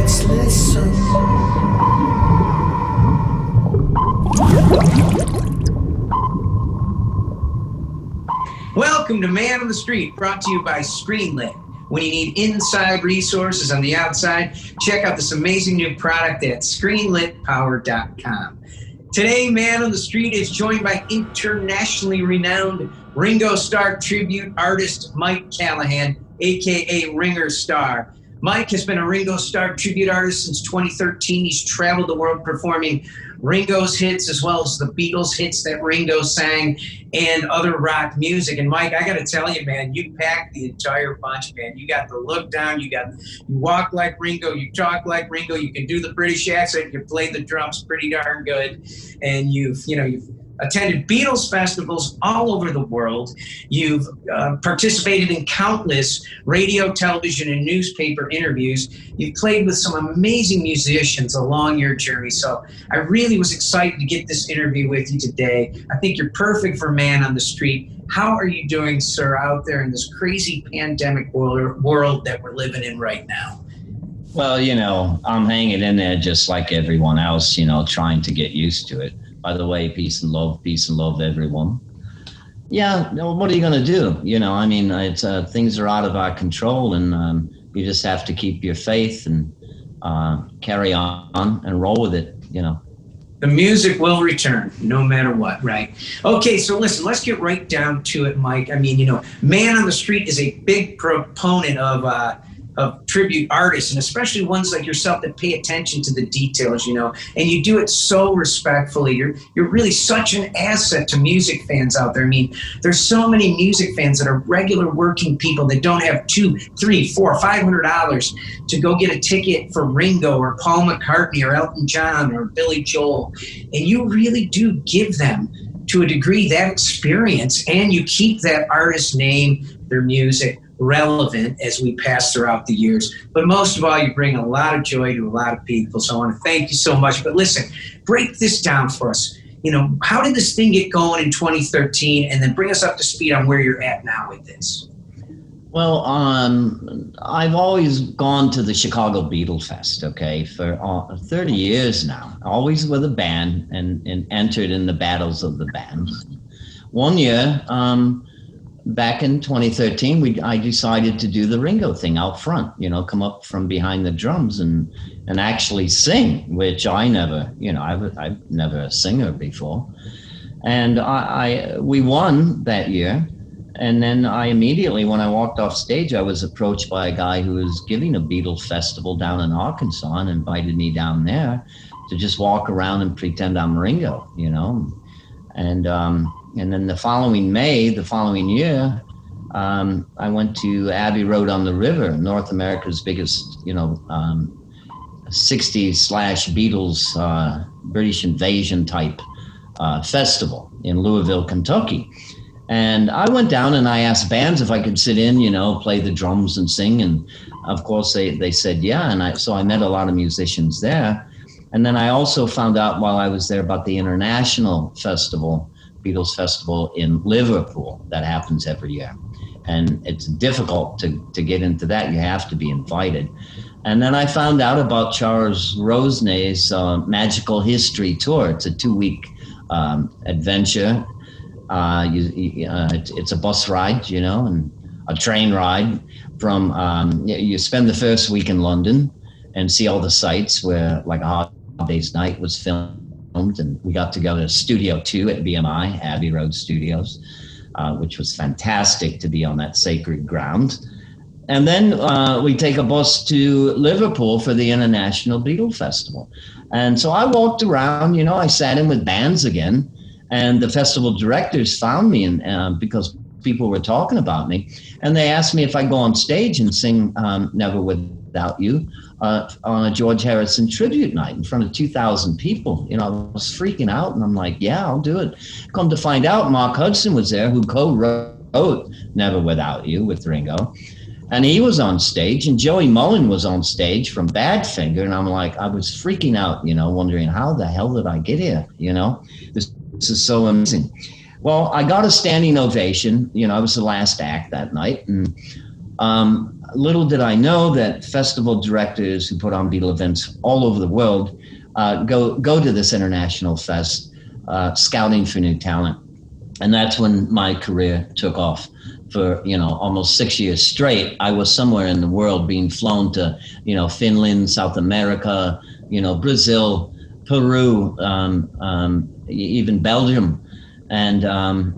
Let's listen. Welcome to Man on the Street, brought to you by Screenlit. When you need inside resources on the outside, check out this amazing new product at screenlitpower.com. Today, Man on the Street is joined by internationally renowned Ringo Starr Tribute Artist Mike Callahan, a.k.a. Ringo Starr. Mike has been a Ringo Starr Tribute Artist since 2013. He's traveled the world performing Ringo's hits as well as the Beatles hits that Ringo sang and other rock music. And Mike, I got to tell you, man, you packed the entire bunch, man. You got the look down, you walk like Ringo, you talk like Ringo, you can do the British accent, you play the drums pretty darn good, and you've attended Beatles festivals all over the world. You've participated in countless radio, television, and newspaper interviews. You've played with some amazing musicians along your journey. So I really was excited to get this interview with you today. I think you're perfect for Man on the Street. How are you doing, sir, out there in this crazy pandemic world that we're living in right now? Well, I'm hanging in there just like everyone else, trying to get used to it. By the way, peace and love, everyone. Yeah, what are you going to do? It's things are out of our control, and you just have to keep your faith and carry on and roll with it, The music will return no matter what, right? Okay, so listen, let's get right down to it, Mike. Man on the Street is a big proponent of tribute artists, and especially ones like yourself that pay attention to the details, and you do it so respectfully. You're really such an asset to music fans out there. There's so many music fans that are regular working people that don't have $200, $300, $400, $500 to go get a ticket for Ringo or Paul McCartney or Elton John or Billy Joel, and you really do give them, to a degree, that experience, and you keep that artist's name, their music, relevant as we pass throughout the years. But most of all, you bring a lot of joy to a lot of people. So I want to thank you so much. But listen, break this down for us. How did this thing get going in 2013? And then bring us up to speed on where you're at now with this. Well, I've always gone to the Chicago Beatle Fest, for 30 years now, always with a band and entered in the battles of the bands. One year, back in 2013, I decided to do the Ringo thing out front, come up from behind the drums and actually sing, which I never, I've never a singer before. And we won that year. And then I immediately, when I walked off stage, I was approached by a guy who was giving a Beatles festival down in Arkansas and invited me down there to just walk around and pretend I'm Ringo, And then the following year, I went to Abbey Road on the River, North America's biggest, 60s/Beatles British invasion type festival in Louisville, Kentucky. And I went down and I asked bands if I could sit in, play the drums and sing. And of course they said, yeah. And so I met a lot of musicians there. And then I also found out while I was there about the international festival, Beatles Festival in Liverpool that happens every year. And it's difficult to get into that. You have to be invited. And then I found out about Charles Rosenay's Magical History Tour. It's a 2-week adventure. It's a bus ride, and a train ride from, you spend the first week in London and see all the sites where like a Hard Day's Night was filmed. And we got to go to Studio 2 at BMI, Abbey Road Studios, which was fantastic to be on that sacred ground. And then we take a bus to Liverpool for the International Beatle Festival. And so I walked around, I sat in with bands again, and the festival directors found me because people were talking about me. And they asked me if I'd go on stage and sing Never Without You on a George Harrison tribute night in front of 2,000 people. I was freaking out, and I'm like, yeah, I'll do it. Come to find out, Mark Hudson was there, who co-wrote Never Without You with Ringo. And he was on stage, and Joey Mullen was on stage from Badfinger. And I'm like, I was freaking out, wondering how the hell did I get here? This is so amazing. Well, I got a standing ovation. I was the last act that night. And little did I know that festival directors who put on Beatle events all over the world go to this international fest, scouting for new talent. And that's when my career took off. For, almost 6 years straight, I was somewhere in the world being flown to, Finland, South America, Brazil, Peru, even Belgium, and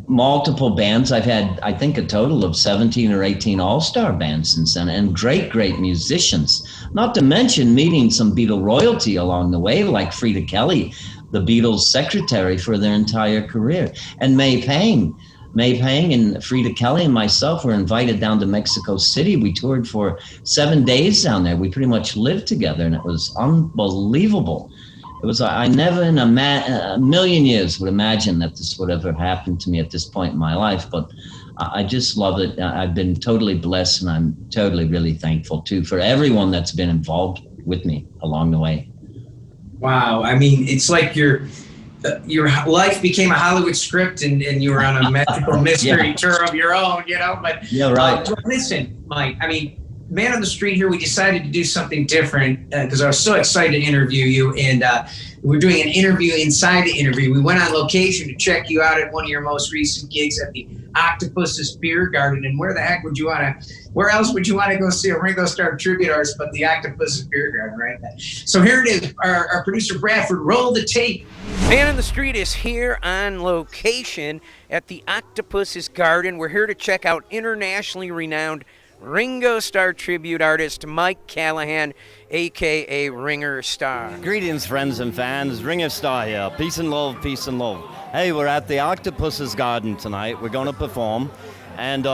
multiple bands. I've had, I think, a total of 17 or 18 all-star bands since then, and great musicians. Not to mention meeting some Beatle royalty along the way, like Frida Kelly, the Beatles' secretary for their entire career, and May Pang and Frida Kelly and myself were invited down to Mexico City. We toured for 7 days down there. We pretty much lived together, and it was unbelievable. It was, I never in a million years would imagine that this would ever happen to me at this point in my life, but I just love it. I've been totally blessed, and I'm totally really thankful too for everyone that's been involved with me along the way. Wow. I mean, it's like your life became a Hollywood script, and you were on a magical mystery tour of your own, but yeah, right. Listen, Mike, I mean, Man on the Street here, we decided to do something different because I was so excited to interview you, and we're doing an interview inside the interview. We went on location to check you out at one of your most recent gigs at the Octopus's Beer Garden, and where else would you want to go see a Ringo Starr Tribute Artist but the Octopus's Beer Garden, right? So here it is, our producer Bradford, roll the tape. Man on the Street is here on location at the Octopus's Garden. We're here to check out internationally renowned Ringo Starr Tribute Artist Mike Callahan, a.k.a. Ringo Starr. Greetings, friends and fans. Ringo Starr here. Peace and love, peace and love. Hey, we're at the Octopus's Garden tonight. We're going to perform, and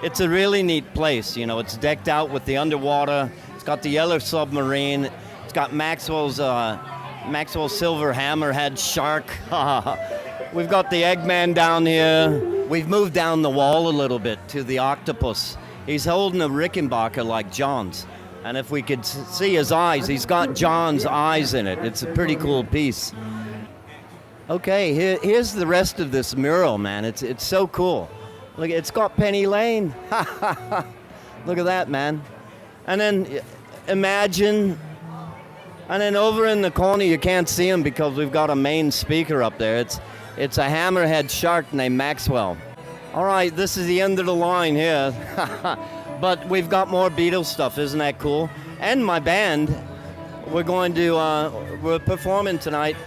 it's a really neat place. It's decked out with the underwater. It's got the yellow submarine. It's got Maxwell's silver hammerhead shark. We've got the Eggman down here. We've moved down the wall a little bit to the octopus. He's holding a Rickenbacker like John's. And if we could see his eyes, he's got John's eyes in it. It's a pretty cool piece. Okay, here's the rest of this mural, man. It's so cool. Look, it's got Penny Lane. Look at that, man. And then imagine, and then over in the corner, you can't see him because we've got a main speaker up there. It's a hammerhead shark named Maxwell. All right, this is the end of the line here. But we've got more Beatles stuff, isn't that cool? And my band, we're performing tonight.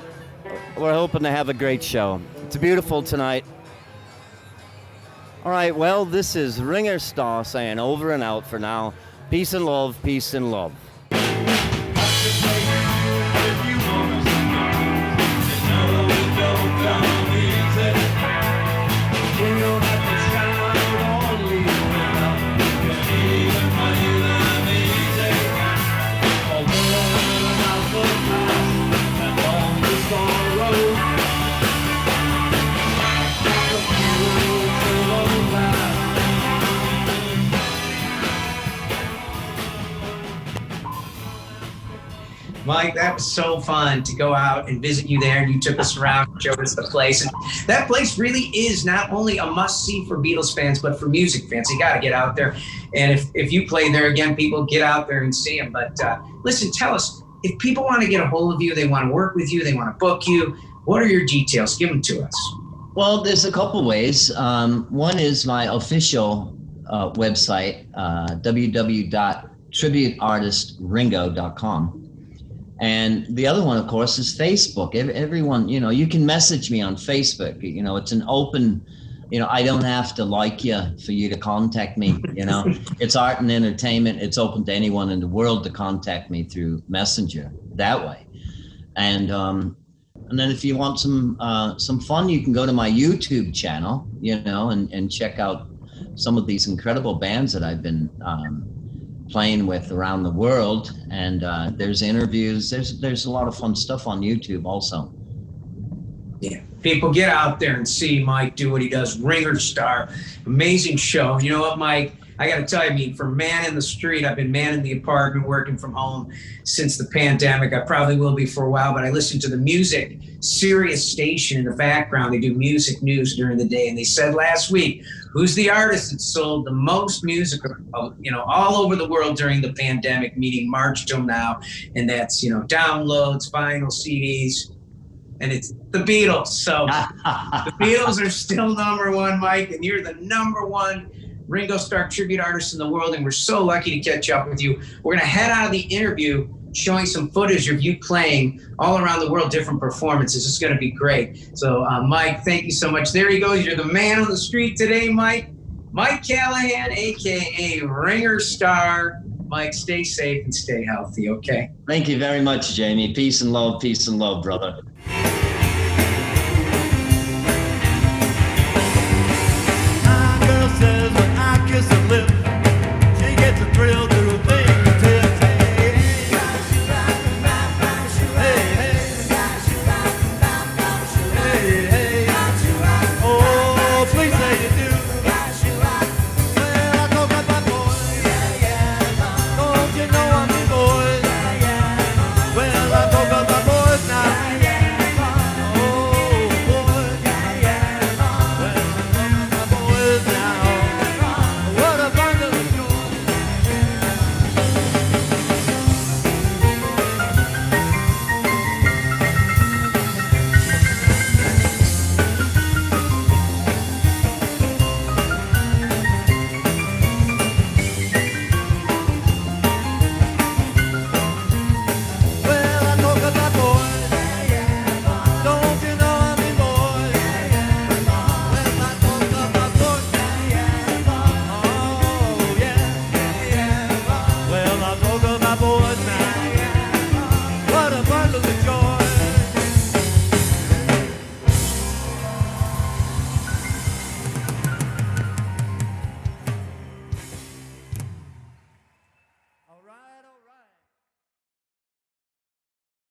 We're hoping to have a great show. It's beautiful tonight. All right, well, this is Ringo Starr saying over and out for now. Peace and love, peace and love. Mike, that was so fun to go out and visit you there. You took us around, showed us the place. And that place really is not only a must-see for Beatles fans, but for music fans. You got to get out there. And if you play there again, people get out there and see them. But listen, tell us, if people want to get a hold of you, they want to work with you, they want to book you, what are your details? Give them to us. Well, there's a couple ways. One is my official website, www.tributeartistringo.com. And the other one, of course, is Facebook. Everyone, you can message me on Facebook. It's an open, I don't have to like you for you to contact me. It's art and entertainment. It's open to anyone in the world to contact me through Messenger that way. And then if you want some fun, you can go to my YouTube channel, and check out some of these incredible bands that I've been playing with around the world, and there's interviews. There's a lot of fun stuff on YouTube also. Yeah, people get out there and see Mike do what he does. Ringo Starr, amazing show. You know what, Mike? I got to tell you, I mean, from man in the street, I've been man in the apartment, working from home since the pandemic. I probably will be for a while, but I listen to the music Sirius station in the background. They do music news during the day, and they said last week, who's the artist that sold the most music, all over the world during the pandemic, meaning March till now, and that's downloads, vinyl, CDs. And it's the Beatles. So the Beatles are still number one, Mike, and you're the number one Ringo Starr tribute artist in the world, and we're so lucky to catch up with you. We're going to head out of the interview showing some footage of you playing all around the world, different performances. It's going to be great. So, Mike, thank you so much. There he goes. You're the man on the street today, Mike. Mike Callahan, a.k.a. Ringo Starr. Mike, stay safe and stay healthy, okay? Thank you very much, Jamie. Peace and love, brother. My girl says when I kiss her lip, she gets a thrill.